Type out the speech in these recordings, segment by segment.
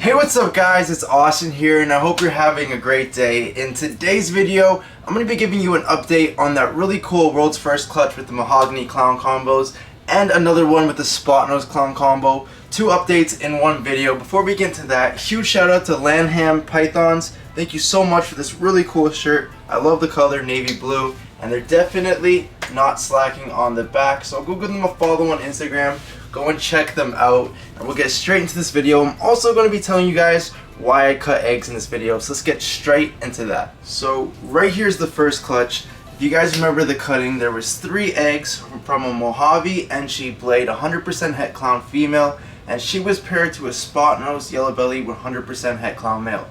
Hey, what's up guys, it's Austin here and I hope you're having a great day. In today's video, I'm going to be giving you an update on that really cool world's first clutch with the Mahogany clown combos and another one with the Spotnose clown combo. Two updates in one video. Before we get into that, huge shout out to Lanham Pythons. Thank you so much for this really cool shirt. I love the color navy blue and they're definitely not slacking on the back, so go give them a follow on Instagram. Go and check them out and we'll get straight into this video. I'm also going to be telling you guys why I cut eggs in this video, so let's get straight into that. So right here's the first clutch. If you guys remember the cutting, there was 3 eggs from a Mojave Enchi blade, 100% het clown female, and she was paired to a Spotnose yellow belly 100% het clown male.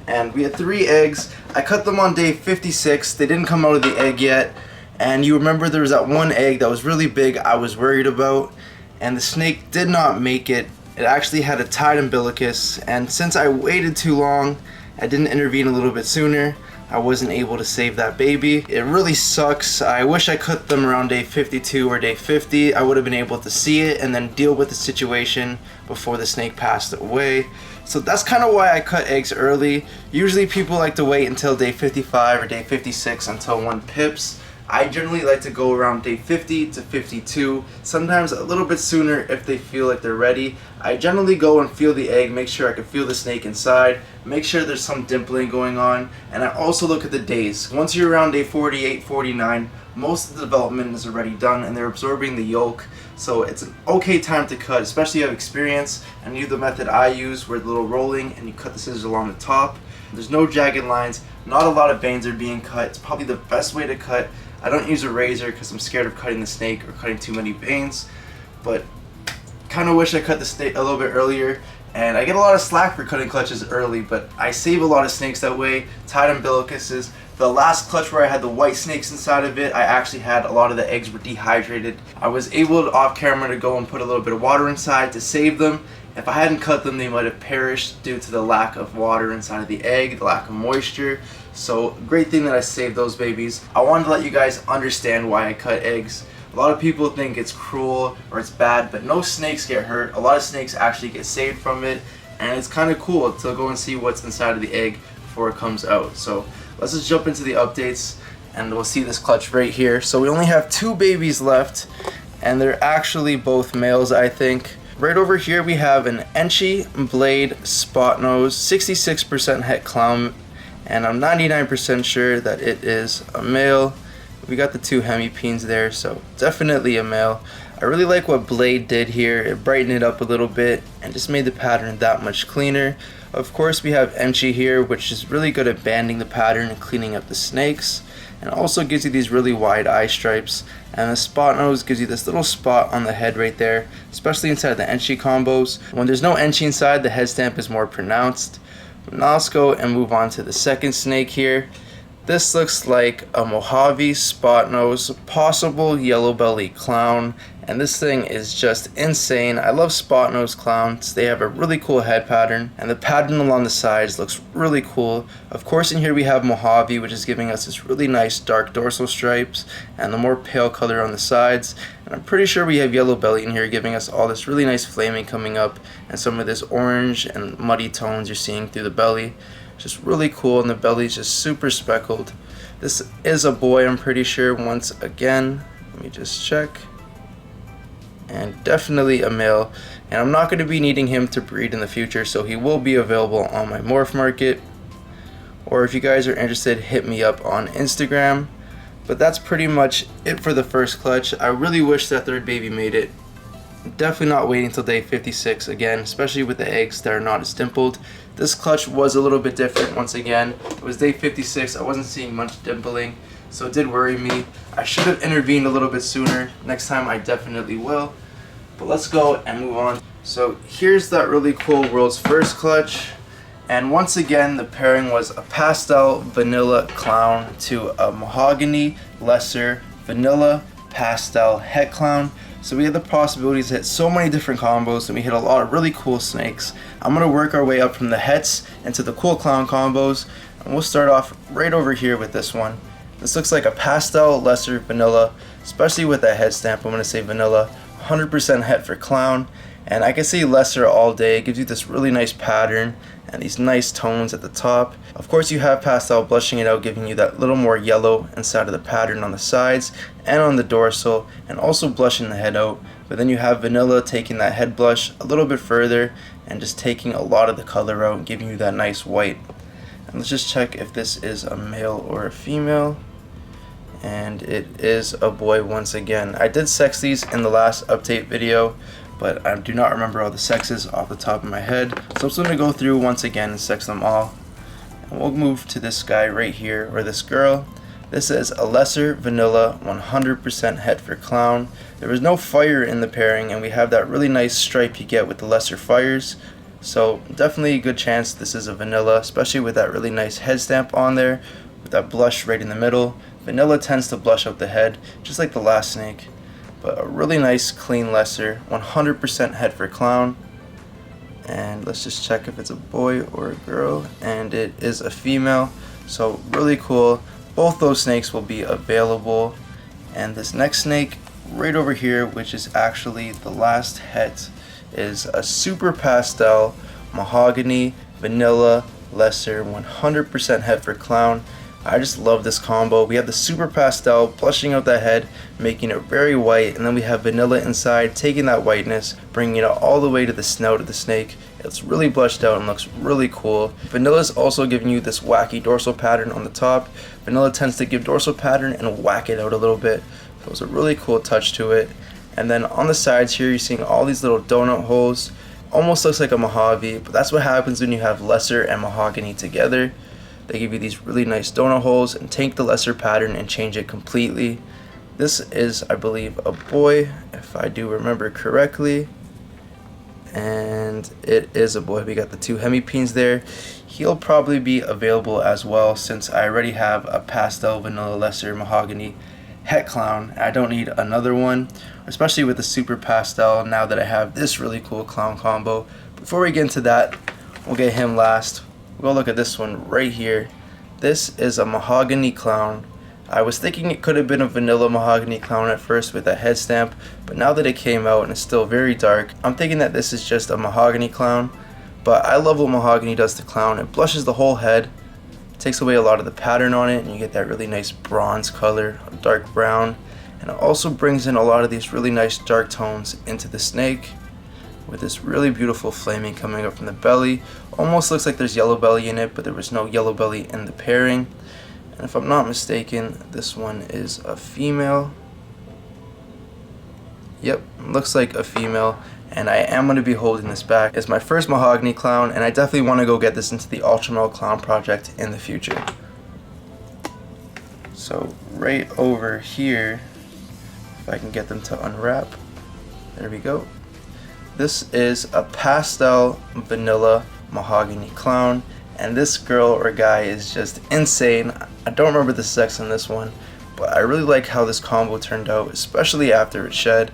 And we had 3 eggs. I cut them on day 56. They didn't come out of the egg yet, and you remember there was that one egg that was really big I was worried about, and the snake did not make it. It actually had a tied umbilicus, and since I waited too long, I didn't intervene a little bit sooner, I wasn't able to save that baby. It really sucks. I wish I cut them around day 52 or day 50. I would have been able to see it and then deal with the situation before the snake passed away. So that's kind of why I cut eggs early. Usually people like to wait until day 55 or day 56 until one pips. I generally like to go around day 50 to 52, sometimes a little bit sooner if they feel like they're ready. I generally go and feel the egg, make sure I can feel the snake inside, make sure there's some dimpling going on, and I also look at the days. Once you're around day 48, 49, most of the development is already done and they're absorbing the yolk, so it's an okay time to cut, especially if you have experience and you do the method I use where the little rolling and you cut the scissors along the top. There's no jagged lines, not a lot of veins are being cut. It's probably the best way to cut. I don't use a razor because I'm scared of cutting the snake or cutting too many veins, but kind of wish I cut the snake a little bit earlier. And I get a lot of slack for cutting clutches early, but I save a lot of snakes that way. Tied umbilicuses. The last clutch where I had the white snakes inside of it, I actually had a lot of the eggs were dehydrated. I was able to off camera to go and put a little bit of water inside to save them. If I hadn't cut them, they might have perished due to the lack of water inside of the egg, the lack of moisture. So great thing that I saved those babies. I wanted to let you guys understand why I cut eggs. A lot of people think it's cruel or it's bad, but no snakes get hurt. A lot of snakes actually get saved from it, and it's kind of cool to go and see what's inside of the egg before it comes out. So let's just jump into the updates and we'll see this clutch right here. So we only have 2 babies left and they're actually both males, I think. Right over here we have an Enchi blade Spotnose, 66% het clown, and I'm 99% sure that it is a male. We got the 2 hemipenes there, so definitely a male. I really like what Blade did here. It brightened it up a little bit and just made the pattern that much cleaner. Of course we have Enchi here, which is really good at banding the pattern and cleaning up the snakes, and also gives you these really wide eye stripes. And the Spotnose gives you this little spot on the head right there, especially inside the Enchi combos. When there's no Enchi inside, the head stamp is more pronounced. Now let's go and move on to the second snake here. This looks like a Mojave Spotnose, possible yellow belly clown, and this thing is just insane. I love Spotnose clowns. They have a really cool head pattern, and the pattern along the sides looks really cool. Of course in here we have Mojave, which is giving us this really nice dark dorsal stripes and the more pale color on the sides, and I'm pretty sure we have yellow belly in here giving us all this really nice flaming coming up and some of this orange and muddy tones you're seeing through the belly. Just really cool, and the belly's just super speckled. This is a boy, I'm pretty sure. Once again, let me just check, and definitely a male, and I'm not going to be needing him to breed in the future, so he will be available on my morph market, or if you guys are interested, hit me up on Instagram. But that's pretty much it for the first clutch. I really wish that third baby made it. Definitely not waiting until day 56 again, especially with the eggs that are not as dimpled. This clutch was a little bit different once again. It was day 56, I wasn't seeing much dimpling, so it did worry me. I should have intervened a little bit sooner. Next time I definitely will. But let's go and move on. So here's that really cool world's first clutch. And once again, the pairing was a Pastel vanilla clown to a Mahogany lesser vanilla pastel het clown. So we had the possibilities to hit so many different combos, and we hit a lot of really cool snakes. I'm going to work our way up from the hets into the cool clown combos, and we'll start off right over here with this one. This looks like a Pastel lesser vanilla, especially with that head stamp. I'm going to say vanilla, 100% het for clown, And I can say lesser all day. It gives you this really nice pattern and these nice tones at the top. Of course you have Pastel blushing it out, giving you that little more yellow inside of the pattern on the sides and on the dorsal, and also blushing the head out. But then you have Vanilla taking that head blush a little bit further and just taking a lot of the color out and giving you that nice white. And let's just check if this is a male or a female. And it is a boy once again. I did sex these in the last update video, but I do not remember all the sexes off the top of my head. So I'm just going to go through once again and sex them all. And we'll move to this guy right here, or this girl. This is a lesser vanilla 100% het for clown. There was no fire in the pairing, and we have that really nice stripe you get with the lesser fires. So definitely a good chance this is a vanilla, especially with that really nice head stamp on there, with that blush right in the middle. Vanilla tends to blush out the head, just like the last snake. But a really nice clean lesser, 100% het for clown. And let's just check if it's a boy or a girl, and it is a female. So really cool. Both those snakes will be available. And this next snake right over here, which is actually the last het, is a super pastel mahogany vanilla lesser 100% het for clown. I just love this combo. We have the super pastel blushing out the head, making it very white, and then we have vanilla inside, taking that whiteness, bringing it all the way to the snout of the snake. It's really blushed out and looks really cool. Vanilla is also giving you this wacky dorsal pattern on the top. Vanilla tends to give dorsal pattern and whack it out a little bit. So it's a really cool touch to it. And then on the sides here, you're seeing all these little donut holes. Almost looks like a Mojave, but that's what happens when you have lesser and mahogany together. They give you these really nice donut holes and take the lesser pattern and change it completely. This is, I believe, a boy, if I do remember correctly. And it is a boy. We got the two hemipenes there. He'll probably be available as well, since I already have a pastel vanilla lesser mahogany het clown. I don't need another one, especially with the super pastel, now that I have this really cool clown combo. Before we get into that, we'll get him last. We'll look at this one right here. This is a mahogany clown. I was thinking it could have been a vanilla mahogany clown at first with a head stamp, but now that it came out and it's still very dark, I'm thinking that this is just a mahogany clown. But I love what mahogany does to clown. It blushes the whole head, takes away a lot of the pattern on it, and you get that really nice bronze color, dark brown. And it also brings in a lot of these really nice dark tones into the snake, with this really beautiful flaming coming up from the belly. Almost looks like there's yellow belly in it, but there was no yellow belly in the pairing. And if I'm not mistaken, this one is a female. Yep, looks like a female. And I am going to be holding this back. It's my first mahogany clown, and I definitely want to go get this into the Ultramel Clown project in the future. So right over here, if I can get them to unwrap, there we go. This is a pastel vanilla mahogany clown, and this girl or guy is just insane. I don't remember the sex on this one, but I really like how this combo turned out, especially after it shed.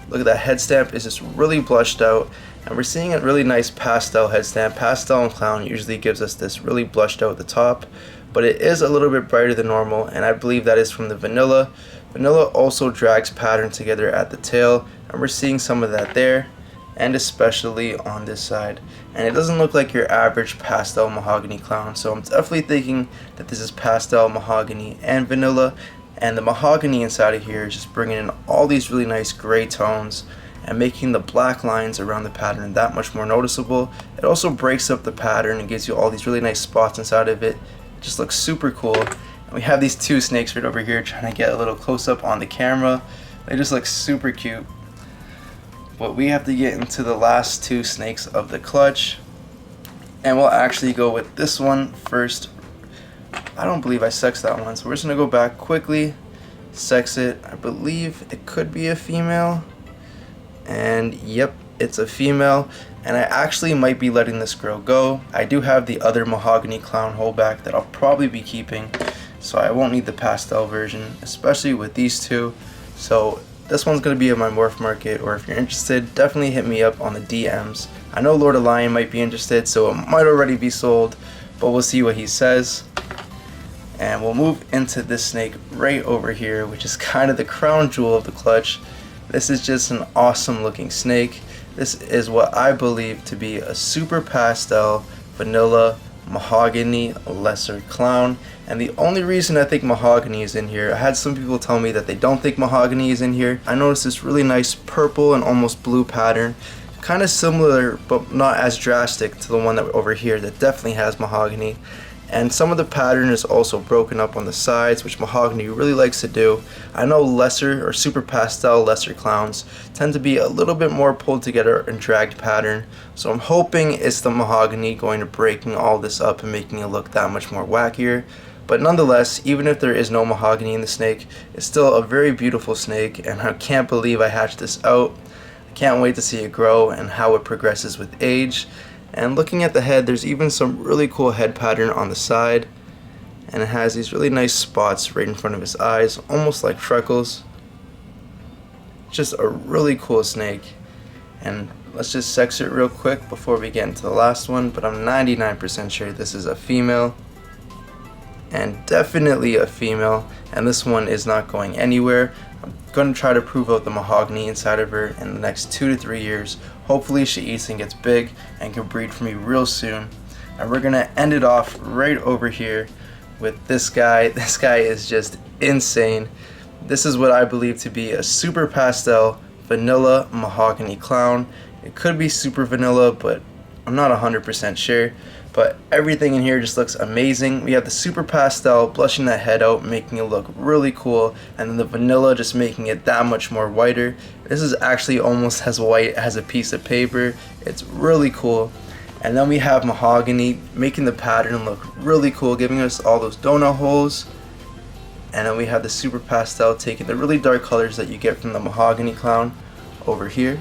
Look at that head stamp, is just really blushed out, and we're seeing a really nice pastel head stamp. Pastel and clown usually gives us this really blushed out at the top, but it is a little bit brighter than normal, and I believe that is from the vanilla. Vanilla also drags pattern together at the tail, and we're seeing some of that there, and especially on this side. And it doesn't look like your average pastel mahogany clown, so I'm definitely thinking that this is pastel, mahogany, and vanilla. And the mahogany inside of here is just bringing in all these really nice gray tones and making the black lines around the pattern that much more noticeable. It also breaks up the pattern and gives you all these really nice spots inside of it. It just looks super cool. And we have these two snakes right over here, trying to get a little close up on the camera. They just look super cute. But we have to get into the last two snakes of the clutch, and we'll actually go with this one first. I don't believe I sexed that one, so we're just gonna go back quickly, sex it. I believe it could be a female, and yep, it's a female. And I actually might be letting this girl go. I do have the other mahogany clown holdback that I'll probably be keeping, so I won't need the pastel version, especially with these two. So this one's going to be in my morph market, or if you're interested, definitely hit me up on the DMs. I know Lord of Lion might be interested, so it might already be sold, but we'll see what he says. And we'll move into this snake right over here, which is kind of the crown jewel of the clutch. This is just an awesome looking snake. This is what I believe to be a super pastel vanilla Mahogany lesser clown. And the only reason I think Mahogany is in here, I had some people tell me that they don't think Mahogany is in here. I noticed this really nice purple and almost blue pattern, kind of similar but not as drastic to the one that over here that definitely has Mahogany. And some of the pattern is also broken up on the sides, which Mahogany really likes to do. I know lesser or super pastel lesser clowns tend to be a little bit more pulled together and dragged pattern, so I'm hoping it's the Mahogany going to breaking all this up and making it look that much more wackier. But nonetheless, even if there is no Mahogany in the snake, it's still a very beautiful snake, and I can't believe I hatched this out. I can't wait to see it grow and how it progresses with age. And looking at the head, there's even some really cool head pattern on the side, and it has these really nice spots right in front of his eyes, almost like freckles. Just a really cool snake. And let's just sex it real quick before we get into the last one, but I'm 99% sure this is a female, and definitely a female, and this one is not going anywhere. I'm going to try to prove out the Mahogany inside of her in the next 2 to 3 years. Hopefully she eats and gets big and can breed for me real soon. And we're going to end it off right over here with this guy. This guy is just insane. This is what I believe to be a super pastel vanilla Mahogany clown. It could be super vanilla, but I'm not 100% sure. But everything in here just looks amazing. We have the super pastel blushing that head out, making it look really cool, and then the vanilla just making it that much more whiter. This is actually almost as white as a piece of paper. It's really cool. And then we have Mahogany making the pattern look really cool, giving us all those donut holes. And then we have the super pastel taking the really dark colors that you get from the Mahogany clown over here,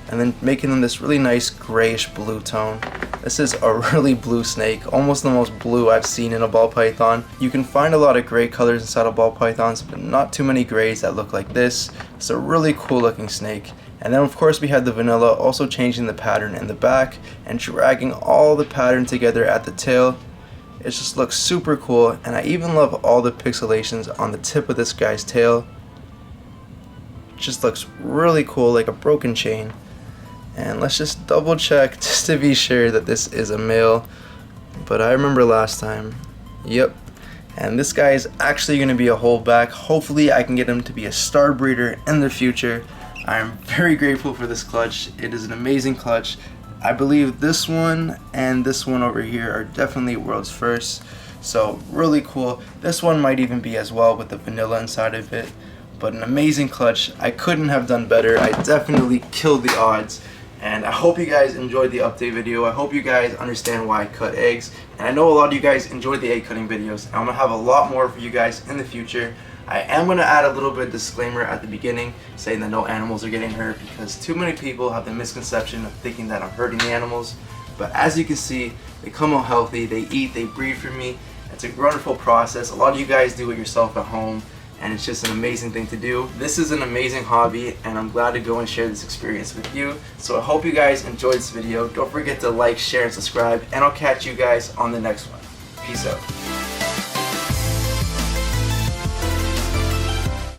and then making them this really nice grayish blue tone. This is a really blue snake, almost the most blue I've seen in a ball python. You can find a lot of gray colors inside of ball pythons, but not too many grays that look like this. It's a really cool looking snake. And then of course we had the vanilla also changing the pattern in the back and dragging all the pattern together at the tail. It just looks super cool, and I even love all the pixelations on the tip of this guy's tail. It just looks really cool, like a broken chain. And let's just double check just to be sure that this is a male, but I remember last time. Yep. And this guy is actually going to be a holdback. Hopefully I can get him to be a star breeder in the future. I am very grateful for this clutch. It is an amazing clutch. I believe this one and this one over here are definitely world's first, so really cool. This one might even be as well with the vanilla inside of it, but an amazing clutch. I couldn't have done better. I definitely killed the odds. And I hope you guys enjoyed the update video. I hope you guys understand why I cut eggs. And I know a lot of you guys enjoyed the egg cutting videos. I'm going to have a lot more for you guys in the future. I am going to add a little bit of disclaimer at the beginning saying that no animals are getting hurt, because too many people have the misconception of thinking that I'm hurting the animals. But as you can see, they come out healthy, they eat, they breed for me. It's a wonderful process. A lot of you guys do it yourself at home, and it's just an amazing thing to do. This is an amazing hobby, and I'm glad to go and share this experience with you. So I hope you guys enjoyed this video. Don't forget to like, share, and subscribe, and I'll catch you guys on the next one. Peace out.